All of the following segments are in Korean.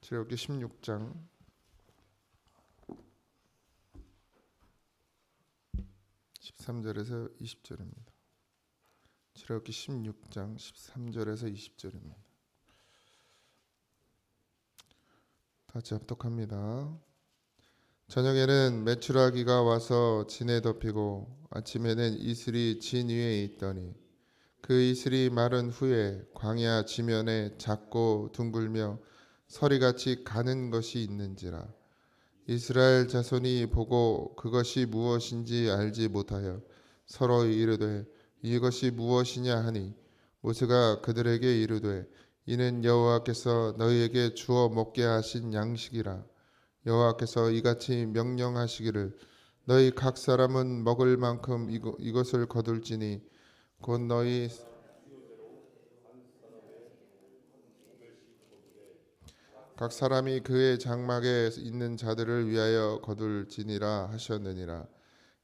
출애굽기 16장 13절에서 20절입니다. 출애굽기 16장 13절에서 20절입니다. 같이 합독합니다. 저녁에는 메추라기가 와서 진에 덮이고 아침에는 이슬이 진 위에 있더니 그 이슬이 마른 후에 광야 지면에 작고 둥글며 서리같이 가는 것이 있는지라. 이스라엘 자손이 보고 그것이 무엇인지 알지 못하여 서로 이르되 이것이 무엇이냐 하니 모세가 그들에게 이르되 이는 여호와께서 너희에게 주어 먹게 하신 양식이라. 여호와께서 이같이 명령하시기를 너희 각 사람은 먹을 만큼 이것을 거둘지니 곧 너희 각 사람이 그의 장막에 있는 자들을 위하여 거둘지니라 하셨느니라.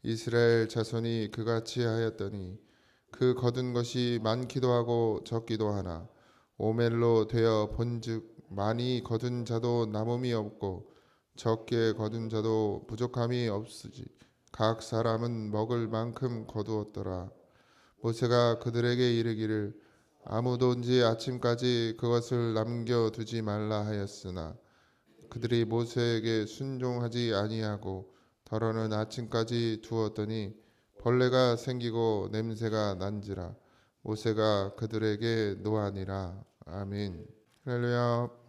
이스라엘 자손이 그같이 하였더니 그 거둔 것이 많기도 하고 적기도 하나 오멜로 되어 본즉 많이 거둔 자도 남음이 없고 적게 거둔 자도 부족함이 없으지 각 사람은 먹을 만큼 거두었더라. 모세가 그들에게 이르기를 아무든지 아침까지 그것을 남겨두지 말라 하였으나 그들이 모세에게 순종하지 아니하고 더러는 아침까지 두었더니 벌레가 생기고 냄새가 난지라. 모세가 그들에게 노하니라. 아멘. 할렐루야.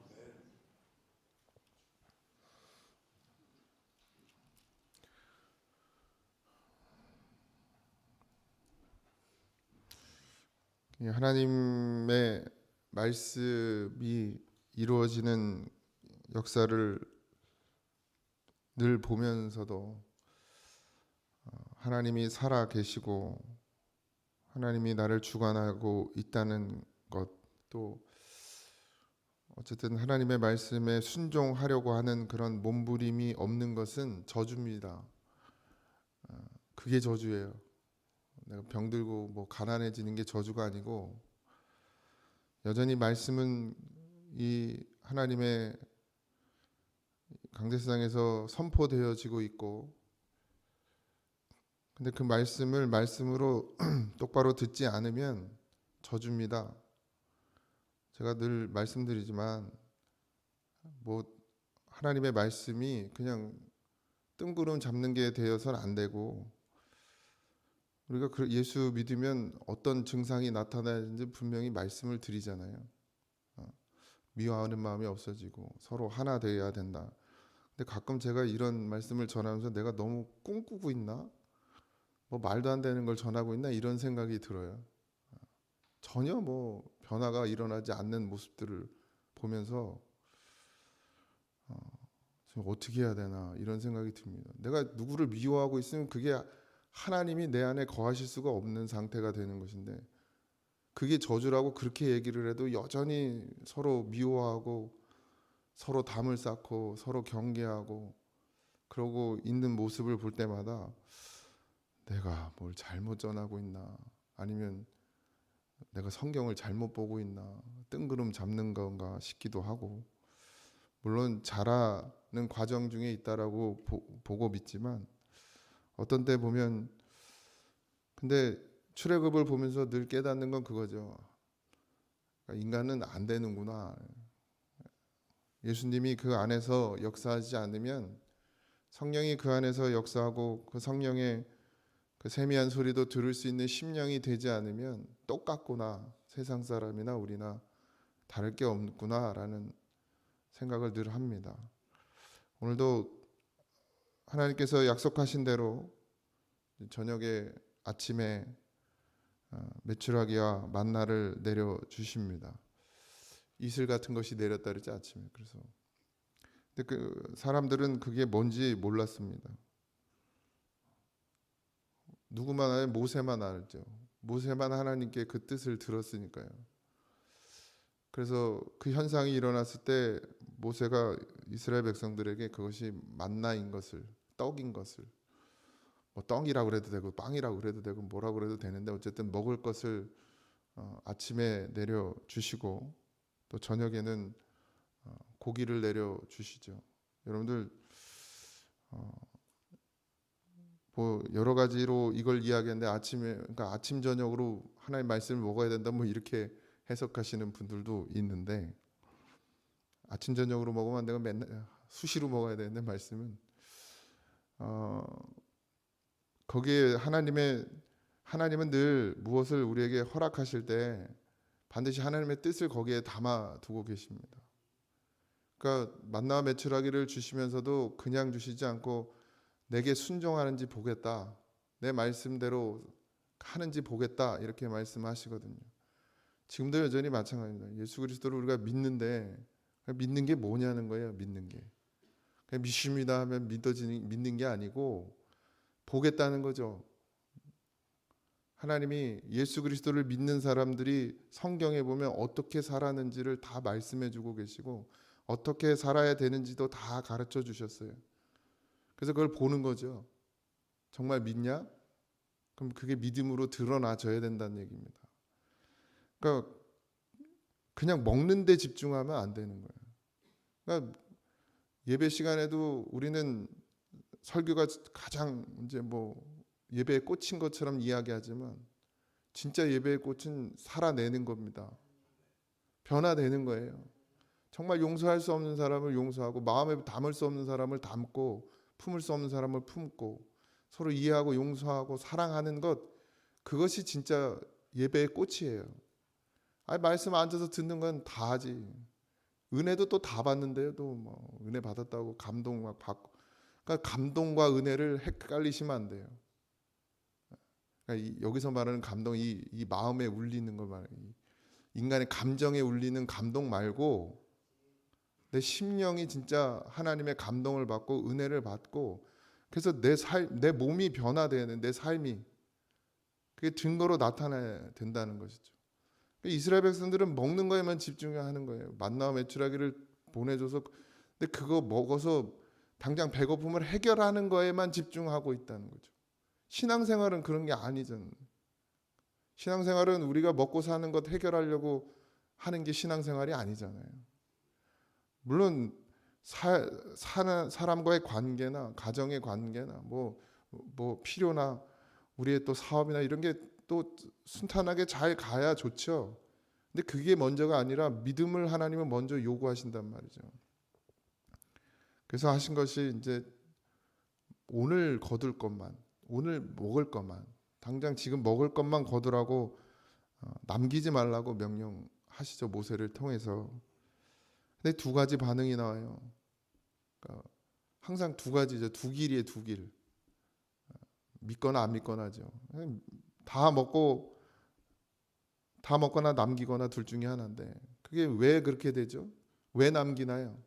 하나님의 말씀이 이루어지는 역사를 늘 보면서도 하나님이 살아 계시고 하나님이 나를 주관하고 있다는 것, 또 어쨌든 하나님의 말씀에 순종하려고 하는 그런 몸부림이 없는 것은 저주입니다. 그게 저주예요. 내가 병들고 뭐 가난해지는 게 저주가 아니고 여전히 말씀은 이 하나님의 강대상에서 선포되어지고 있고, 근데 그 말씀을 말씀으로 똑바로 듣지 않으면 저주입니다. 제가 늘 말씀드리지만 뭐 하나님의 말씀이 그냥 뜬구름 잡는 게 되어서는 안 되고, 우리가 예수 믿으면 어떤 증상이 나타나는지 분명히 말씀을 드리잖아요. 미워하는 마음이 없어지고 서로 하나 되어야 된다. 근데 가끔 제가 이런 말씀을 전하면서 내가 너무 꿈꾸고 있나? 뭐 말도 안 되는 걸 전하고 있나? 이런 생각이 들어요. 전혀 뭐 변화가 일어나지 않는 모습들을 보면서 지금 어떻게 해야 되나 이런 생각이 듭니다. 내가 누구를 미워하고 있으면 그게 하나님이 내 안에 거하실 수가 없는 상태가 되는 것인데, 그게 저주라고 그렇게 얘기를 해도 여전히 서로 미워하고 서로 담을 쌓고 서로 경계하고 그러고 있는 모습을 볼 때마다 내가 뭘 잘못 전하고 있나, 아니면 내가 성경을 잘못 보고 있나, 뜬구름 잡는 건가 싶기도 하고, 물론 자라는 과정 중에 있다라고 보고 믿지만 어떤 때 보면, 근데 출애굽을 보면서 늘 깨닫는 건 그거죠. 인간은 안 되는구나. 예수님이 그 안에서 역사하지 않으면, 성령이 그 안에서 역사하고 그 성령의 그 세미한 소리도 들을 수 있는 심령이 되지 않으면 똑같구나, 세상 사람이나 우리나 다를 게 없구나라는 생각을 늘 합니다. 오늘도 하나님께서 약속하신 대로 저녁에 아침에 메추라기와 만나를 내려 주십니다. 이슬 같은 것이 내렸다 그랬지, 아침에. 그래서 근데 그 사람들은 그게 뭔지 몰랐습니다. 누구만 알아요? 모세만 알죠. 모세만 하나님께 그 뜻을 들었으니까요. 그래서 그 현상이 일어났을 때 모세가 이스라엘 백성들에게 그것이 만나인 것을, 떡인 것을, 뭐 떡이라고 그래도 되고 빵이라고 그래도 되고 뭐라고 그래도 되는데 어쨌든 먹을 것을 아침에 내려 주시고 또 저녁에는 고기를 내려 주시죠. 여러분들 뭐 여러 가지로 이걸 이야기하는데 그러니까 아침 저녁으로 하나님 말씀을 먹어야 된다 뭐 이렇게 해석하시는 분들도 있는데, 아침 저녁으로 먹으면 내가 맨날 수시로 먹어야 되는데 말씀은 거기에 하나님은 늘 무엇을 우리에게 허락하실 때 반드시 하나님의 뜻을 거기에 담아 두고 계십니다. 그러니까 만나와 메추라기를 주시면서도 그냥 주시지 않고 내게 순종하는지 보겠다, 내 말씀대로 하는지 보겠다, 이렇게 말씀하시거든요. 지금도 여전히 마찬가지입니다. 예수 그리스도를 우리가 믿는데 믿는 게 뭐냐는 거예요. 믿는 게 그냥 믿습니다 하면 믿는 게 아니고 보겠다는 거죠. 하나님이 예수 그리스도를 믿는 사람들이 성경에 보면 어떻게 살았는지를 다 말씀해 주고 계시고 어떻게 살아야 되는지도 다 가르쳐 주셨어요. 그래서 그걸 보는 거죠. 정말 믿냐? 그럼 그게 믿음으로 드러나져야 된다는 얘기입니다. 그러니까 그냥 먹는 데 집중하면 안 되는 거예요. 그러니까 예배 시간에도 우리는 설교가 가장 이제 뭐 예배에 꽂힌 것처럼 이야기하지만 진짜 예배의 꽃은 살아내는 겁니다. 변화되는 거예요. 정말 용서할 수 없는 사람을 용서하고 마음에 담을 수 없는 사람을 담고 품을 수 없는 사람을 품고 서로 이해하고 용서하고 사랑하는 것, 그것이 진짜 예배의 꽃이에요. 아니 말씀 앉아서 듣는 건 다 하지. 은혜도 또 다 받는데요. 또 뭐 은혜 받았다고 감동 막 받고. 그러니까 감동과 은혜를 헷갈리시면 안 돼요. 그러니까 여기서 말하는 감동, 이 마음에 울리는 거 말이에요. 인간의 감정에 울리는 감동 말고 내 심령이 진짜 하나님의 감동을 받고 은혜를 받고, 그래서 내 몸이 변화되는 내 삶이 그게 증거로 나타나야 된다는 것이죠. 이스라엘 백성들은 먹는 거에만 집중하는 거예요. 만나와 메추라기를 보내줘서, 근데 그거 먹어서 당장 배고픔을 해결하는 거에만 집중하고 있다는 거죠. 신앙생활은 그런 게 아니잖아요. 신앙생활은 우리가 먹고 사는 것 해결하려고 하는 게 신앙생활이 아니잖아요. 물론 사는 사람과의 관계나 가정의 관계나 뭐 필요나 우리의 또 사업이나 이런 게 또 순탄하게 잘 가야 좋죠. 근데 그게 먼저가 아니라 믿음을 하나님은 먼저 요구하신단 말이죠. 그래서 하신 것이 이제 오늘 거둘 것만, 오늘 먹을 것만, 당장 지금 먹을 것만 거두라고 남기지 말라고 명령하시죠. 모세를 통해서. 근데 두 가지 반응이 나와요. 그러니까 항상 두 가지죠. 두 길이에요. 두 길. 믿거나 안 믿거나죠. 다 먹거나 남기거나 둘 중에 하나인데 그게 왜 그렇게 되죠? 왜 남기나요?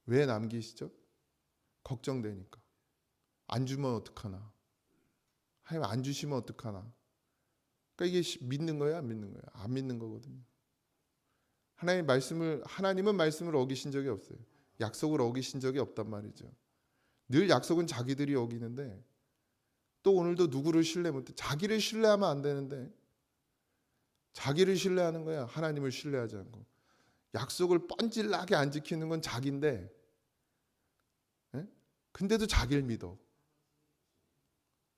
왜 남기시죠? 걱정되니까. 안 주면 어떡하나? 하나님 안 주시면 어떡하나? 그러니까 이게 믿는 거예요, 안 믿는 거예요? 안 믿는 거거든요. 하나님은 말씀을 어기신 적이 없어요. 약속을 어기신 적이 없단 말이죠. 늘 약속은 자기들이 어기는데 또 오늘도 누구를 신뢰 못해. 자기를 신뢰하면 안 되는데 자기를 신뢰하는 거야. 하나님을 신뢰하지 않고. 약속을 뻔질나게 안 지키는 건 자기인데, 예? 근데도 자기를 믿어.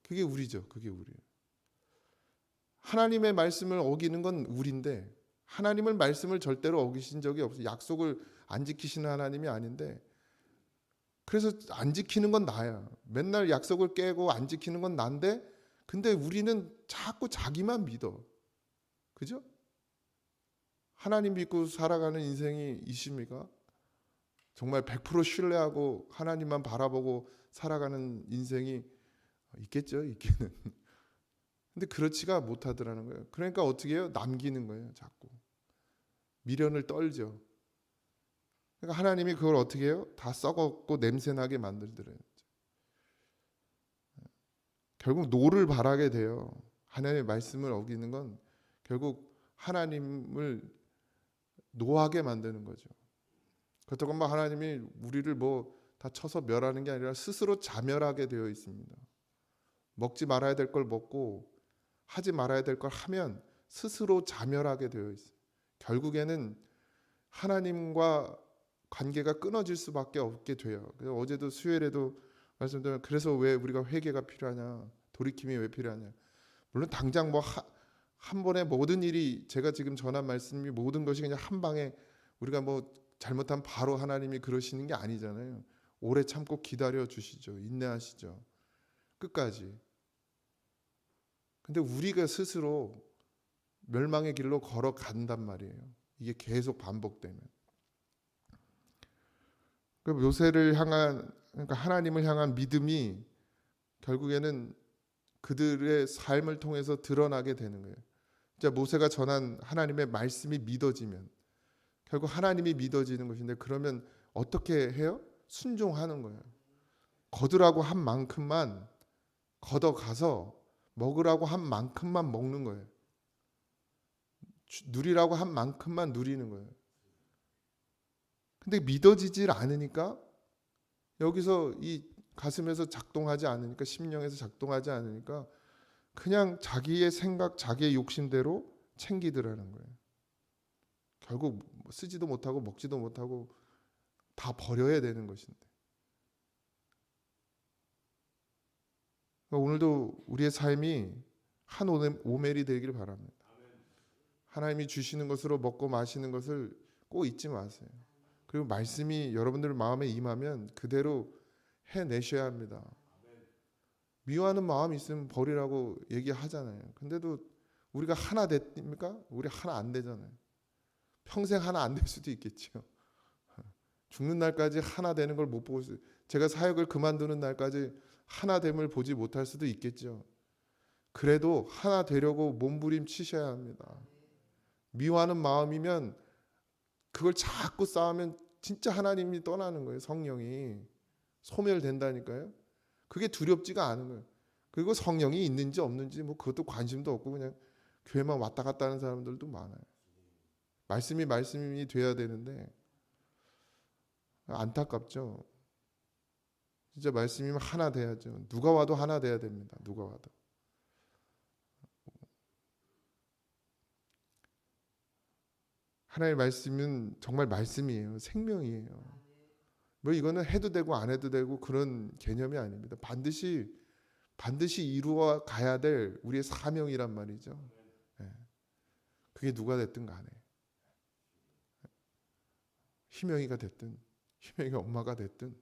그게 우리죠. 그게 우리예요. 하나님의 말씀을 어기는 건 우리인데 하나님은 말씀을 절대로 어기신 적이 없어요. 약속을 안 지키시는 하나님이 아닌데, 그래서 안 지키는 건 나야. 맨날 약속을 깨고 안 지키는 건 난데, 근데 우리는 자꾸 자기만 믿어. 그죠? 하나님 믿고 살아가는 인생이 있습니까? 정말 100% 신뢰하고 하나님만 바라보고 살아가는 인생이 있겠죠? 있기는. 근데 그렇지가 못하더라는 거예요. 그러니까 어떻게 해요? 남기는 거예요. 자꾸. 미련을 떨죠. 그러니까 하나님이 그걸 어떻게 해요? 다 썩었고 냄새나게 만들더래요. 결국 노를 바라게 돼요. 하나님의 말씀을 어기는 건 결국 하나님을 노하게 만드는 거죠. 그렇다고 막 하나님이 우리를 뭐 다 쳐서 멸하는 게 아니라 스스로 자멸하게 되어 있습니다. 먹지 말아야 될 걸 먹고 하지 말아야 될 걸 하면 스스로 자멸하게 되어 있어요. 결국에는 하나님과 관계가 끊어질 수밖에 없게 돼요. 그래서 어제도 수요일에도 말씀드린, 그래서 왜 우리가 회개가 필요하냐, 돌이킴이 왜 필요하냐. 물론 당장 뭐 한 번에 모든 일이, 제가 지금 전한 말씀이 모든 것이 그냥 한 방에 우리가 뭐 잘못하면 바로 하나님이 그러시는 게 아니잖아요. 오래 참고 기다려 주시죠. 인내하시죠. 끝까지. 근데 우리가 스스로 멸망의 길로 걸어간단 말이에요. 이게 계속 반복되면. 그 모세를 향한, 그러니까 하나님을 향한 믿음이 결국에는 그들의 삶을 통해서 드러나게 되는 거예요. 자, 모세가 전한 하나님의 말씀이 믿어지면 결국 하나님이 믿어지는 것인데, 그러면 어떻게 해요? 순종하는 거예요. 거두라고 한 만큼만 걷어가서 먹으라고 한 만큼만 먹는 거예요. 누리라고 한 만큼만 누리는 거예요. 근데 믿어지질 않으니까, 여기서 이 가슴에서 작동하지 않으니까, 심령에서 작동하지 않으니까 그냥 자기의 생각, 자기의 욕심대로 챙기더라는 거예요. 결국 쓰지도 못하고 먹지도 못하고 다 버려야 되는 것인데. 그러니까 오늘도 우리의 삶이 한 오멜이 되기를 바랍니다. 하나님이 주시는 것으로 먹고 마시는 것을 꼭 잊지 마세요. 그리고 말씀이 여러분들 마음에 임하면 그대로 해내셔야 합니다. 미워하는 마음이 있으면 버리라고 얘기하잖아요. 근데도 우리가 하나 됩니까? 우리 하나 안 되잖아요. 평생 하나 안 될 수도 있겠죠. 죽는 날까지 하나 되는 걸 못 보고, 제가 사역을 그만두는 날까지 하나됨을 보지 못할 수도 있겠죠. 그래도 하나 되려고 몸부림치셔야 합니다. 미워하는 마음이면 그걸 자꾸 쌓으면 진짜 하나님이 떠나는 거예요. 성령이 소멸된다니까요. 그게 두렵지가 않은 거예요. 그리고 성령이 있는지 없는지 뭐 그것도 관심도 없고 그냥 교회만 왔다 갔다 하는 사람들도 많아요. 말씀이 돼야 되는데 안타깝죠. 진짜 말씀이면 하나 돼야죠. 누가 와도 하나 돼야 됩니다. 누가 와도. 하나님의 말씀은 정말 말씀이에요. 생명이에요. 뭐 이거는 해도 되고 안 해도 되고 그런 개념이 아닙니다. 반드시 이루어 가야 될 우리의 사명이란 말이죠. 예. 그게 누가 됐든 간에, 희명이가 됐든 희명이 엄마가 됐든,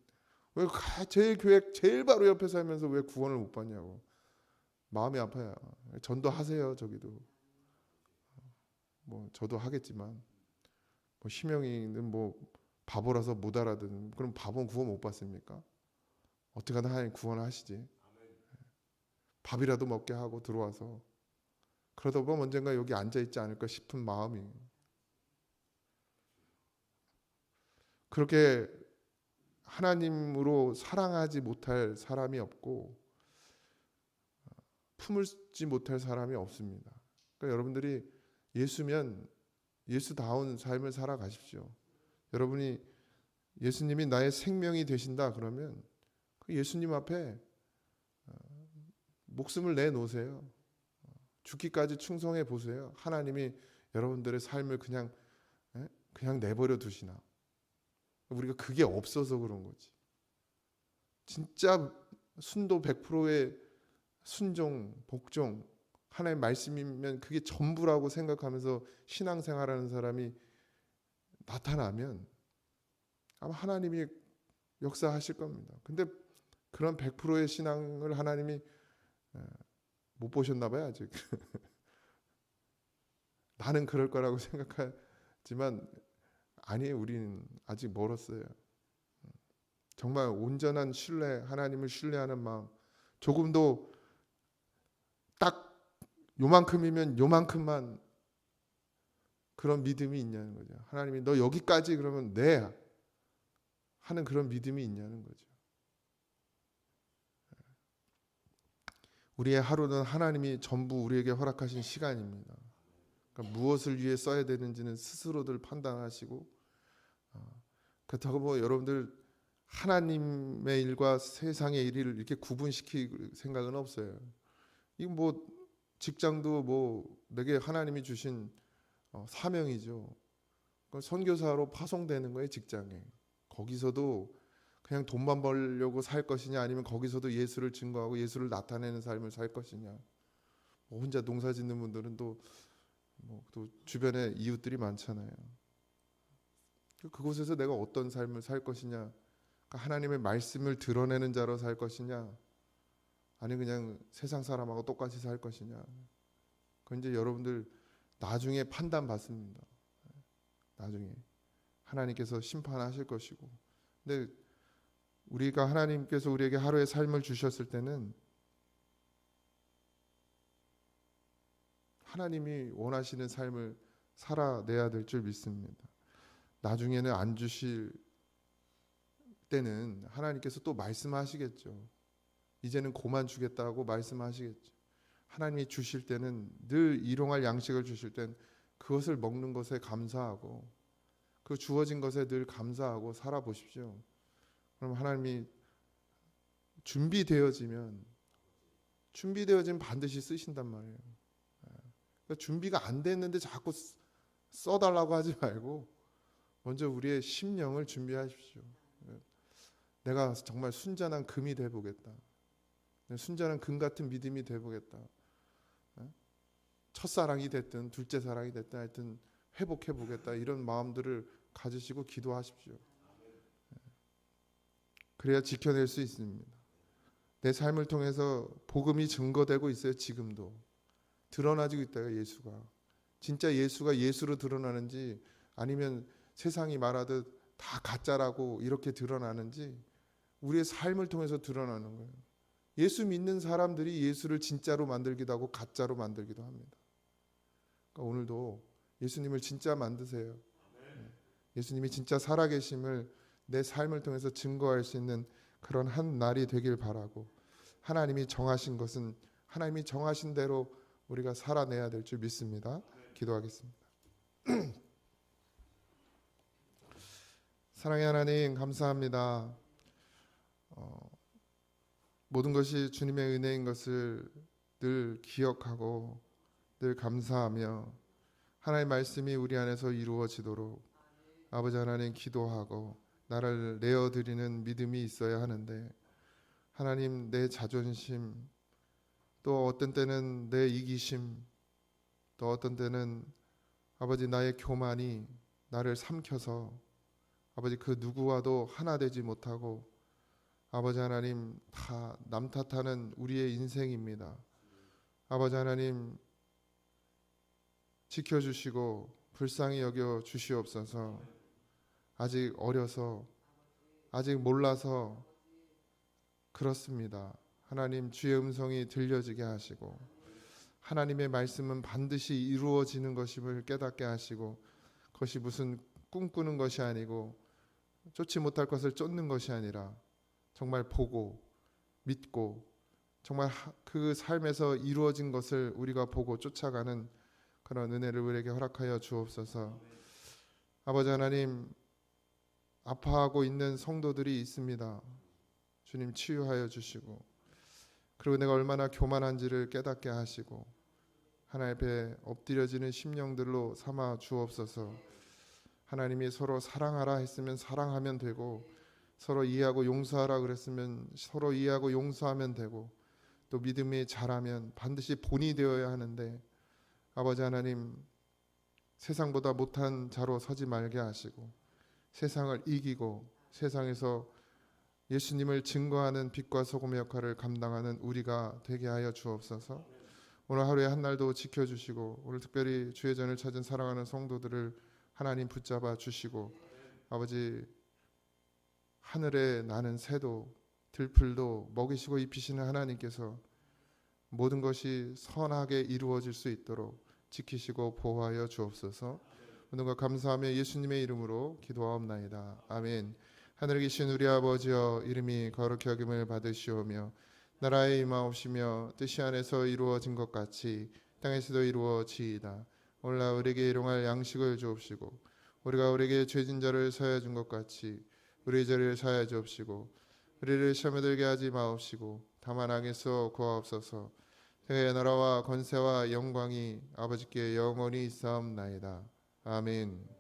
왜 제일 교회 제일 바로 옆에 살면서 왜 구원을 못 받냐고 마음이 아파요. 전도하세요. 저기도 뭐 저도 하겠지만, 뭐 희명이는 뭐 바보라서 못 알아듣는, 그럼 바보는 구원 못 받습니까? 어떻게 하든 하나님 구원하시지. 밥이라도 먹게 하고 들어와서, 그러다 보면 언젠가 여기 앉아있지 않을까 싶은 마음이. 그렇게 하나님으로 사랑하지 못할 사람이 없고 품을지 못할 사람이 없습니다. 그러니까 여러분들이 예수면 예수다운 삶을 살아가십시오. 여러분이 예수님이 나의 생명이 되신다 그러면 그 예수님 앞에 목숨을 내놓으세요. 죽기까지 충성해 보세요. 하나님이 여러분들의 삶을 그냥 내버려 두시나. 우리가 그게 없어서 그런 거지. 진짜 순도 100%의 순종, 복종, 하나님의 말씀이면 그게 전부라고 생각하면서 신앙생활하는 사람이 나타나면 아마 하나님이 역사하실 겁니다. 근데 그런 100%의 신앙을 하나님이 못 보셨나 봐요, 아직. 나는 그럴 거라고 생각하지만 아니에요. 우리는 아직 멀었어요. 정말 온전한 신뢰, 하나님을 신뢰하는 마음, 조금도 딱 요만큼이면 요만큼만 그런 믿음이 있냐는 거죠. 하나님이 너 여기까지 그러면 네 하는 그런 믿음이 있냐는 거죠. 우리의 하루는 하나님이 전부 우리에게 허락하신 시간입니다. 그러니까 무엇을 위해 써야 되는지는 스스로들 판단하시고, 그렇다고 뭐 여러분들 하나님의 일과 세상의 일을 이렇게 구분시킬 생각은 없어요. 이거 뭐 직장도 뭐 내게 하나님이 주신 사명이죠. 선교사로 파송되는 거예요, 직장에. 거기서도 그냥 돈만 벌려고 살 것이냐, 아니면 거기서도 예수를 증거하고 예수를 나타내는 삶을 살 것이냐. 혼자 농사 짓는 분들은 또 주변에 이웃들이 많잖아요. 그곳에서 내가 어떤 삶을 살 것이냐, 그러니까 하나님의 말씀을 드러내는 자로 살 것이냐, 아니 그냥 세상 사람하고 똑같이 살 것이냐. 그건 이제 여러분들 나중에 판단 받습니다. 나중에 하나님께서 심판하실 것이고. 근데 우리가 하나님께서 우리에게 하루의 삶을 주셨을 때는 하나님이 원하시는 삶을 살아내야 될 줄 믿습니다. 나중에는 안 주실 때는 하나님께서 또 말씀하시겠죠. 이제는 고만 주겠다고 말씀하시겠죠. 하나님이 주실 때는 늘 일용할 양식을 주실 땐 그것을 먹는 것에 감사하고 그 주어진 것에 늘 감사하고 살아보십시오. 그럼 하나님이 준비되어지면 반드시 쓰신단 말이에요. 그러니까 준비가 안 됐는데 자꾸 써달라고 하지 말고 먼저 우리의 심령을 준비하십시오. 내가 정말 순전한 금이 되보겠다. 순전한 금 같은 믿음이 되보겠다. 첫사랑이 됐든 둘째 사랑이 됐든 하여튼 회복해보겠다. 이런 마음들을 가지시고 기도하십시오. 그래야 지켜낼 수 있습니다. 내 삶을 통해서 복음이 증거되고 있어요. 지금도 드러나지고 있다. 예수가 진짜 예수가 예수로 드러나는지 아니면 세상이 말하듯 다 가짜라고 이렇게 드러나는지 우리의 삶을 통해서 드러나는 거예요. 예수 믿는 사람들이 예수를 진짜로 만들기도 하고 가짜로 만들기도 합니다. 그러니까 오늘도 예수님을 진짜 만드세요. 예수님이 진짜 살아계심을 내 삶을 통해서 증거할 수 있는 그런 한 날이 되길 바라고, 하나님이 정하신 것은 하나님이 정하신 대로 우리가 살아내야 될 줄 믿습니다. 기도하겠습니다. 사랑의 하나님, 감사합니다. 모든 것이 주님의 은혜인 것을 늘 기억하고 늘 감사하며 하나님의 말씀이 우리 안에서 이루어지도록 아버지 하나님 기도하고 나를 내어드리는 믿음이 있어야 하는데, 하나님 내 자존심, 또 어떤 때는 내 이기심, 또 어떤 때는 아버지 나의 교만이 나를 삼켜서 아버지 그 누구와도 하나 되지 못하고 아버지 하나님 다 남 탓하는 우리의 인생입니다. 아버지 하나님 지켜주시고 불쌍히 여겨 주시옵소서. 아직 어려서 아직 몰라서 그렇습니다. 하나님 주의 음성이 들려지게 하시고 하나님의 말씀은 반드시 이루어지는 것임을 깨닫게 하시고 그것이 무슨 꿈꾸는 것이 아니고 쫓지 못할 것을 쫓는 것이 아니라 정말 보고 믿고 정말 그 삶에서 이루어진 것을 우리가 보고 쫓아가는 그런 은혜를 우리에게 허락하여 주옵소서. 아버지 하나님, 아파하고 있는 성도들이 있습니다. 주님 치유하여 주시고, 그리고 내가 얼마나 교만한지를 깨닫게 하시고 하나님 앞에 엎드려지는 심령들로 삼아 주옵소서. 하나님이 서로 사랑하라 했으면 사랑하면 되고, 서로 이해하고 용서하라 그랬으면 서로 이해하고 용서하면 되고, 또 믿음이 자라면 반드시 본이 되어야 하는데 아버지 하나님, 세상보다 못한 자로 서지 말게 하시고 세상을 이기고 세상에서 예수님을 증거하는 빛과 소금의 역할을 감당하는 우리가 되게 하여 주옵소서. 오늘 하루에 한 날도 지켜주시고 오늘 특별히 주의 전을 찾은 사랑하는 성도들을 하나님 붙잡아 주시고, 아버지 하늘에 나는 새도 들풀도 먹이시고 입히시는 하나님께서 모든 것이 선하게 이루어질 수 있도록 지키시고 보호하여 주옵소서. 모든 것 감사하며 예수님의 이름으로 기도하옵나이다. 아멘. 하늘에 계신 우리 아버지여, 이름이 거룩히 여김을 받으시오며 나라의 임하옵시며 뜻이 안에서 이루어진 것 같이 땅에서도 이루어지이다. 오늘날 우리에게 일용할 양식을 주옵시고 우리가 우리에게 죄진 자를 사하여 준 것 같이 우리의 죄를 사하여 주옵시고 우리를 시험에 들게 하지 마옵시고 다만 악에서 구하옵소서. 그의 나라와 권세와 영광이 아버지께 영원히 있사옵나이다. 아멘.